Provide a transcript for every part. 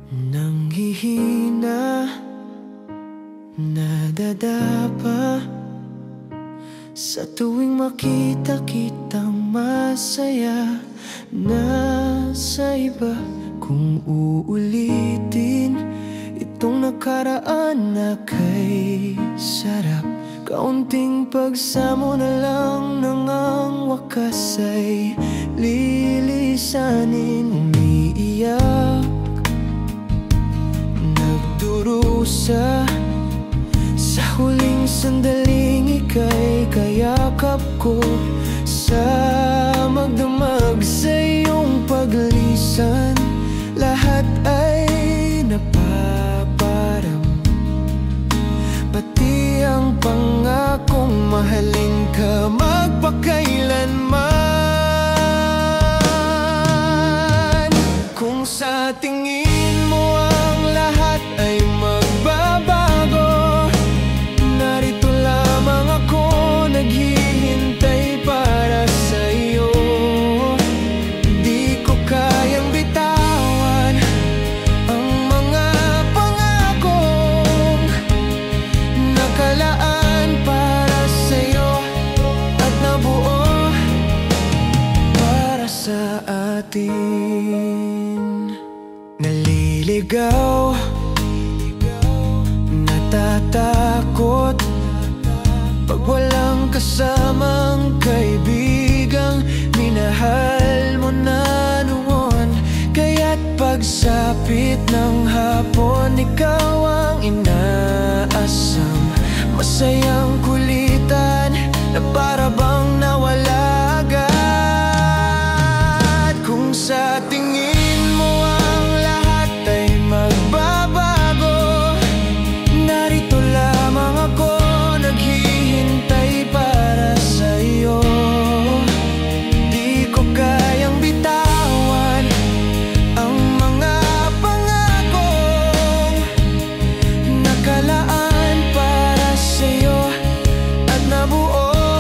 Nanghihina, nadadapa sa tuwing makita kitang masaya na sa iba. Kung uulitin itong nakaraan na kay sarap, kaunting pagsamo na lang nang ang wakas ay lilisanin. Umiiyak, nagdurusa sa huling sandaling ika'y kayakap ko. Sa magdamag sa iyong paglisan, lahat ay napaparam, pati ang pangakong mahalin ka magpakailanman. Kung sa tingin mo ang lahat ay magbabago, narito lamang ako naghihintay para sa'yo. Di ko kayang bitawan ang mga pangakong nakalaan para sa'yo at nabuo para sa atin. Naliligaw, natatakot pag walang kasamang kaibigang minahal mo na noon. Kaya't pagsapit ng hapon, ikaw ang inaasam. Masayang kulitan na para bang nawala agad. Kung sa tingin mo ang lahat ay magbabago, narito lamang ako naghihintay para sa'yo. Di ko kayang bitawan ang mga pangakong nakalaan para sa'yo at nabuo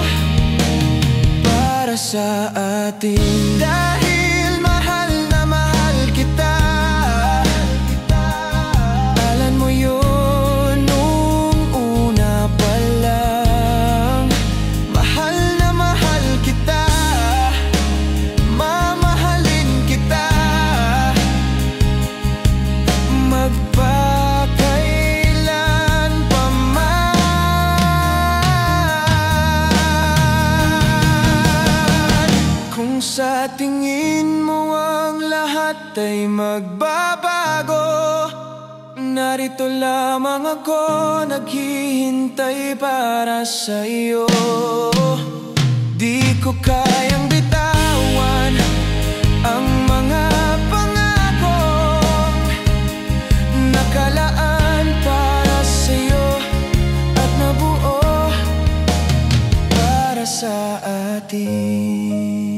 para sa atin. Dahil mahal na mahal kita, alam mo yun nung una pa lang. Mahal na mahal kita, mamahalin kita magpakailan pa man. Kung sa tingin mo ang lahat ay magbabago, narito lamang ako naghihintay para sa'yo. Di ko kayang bitawan ang mga pangakong nakalaan para sa'yo at nabuo para sa atin.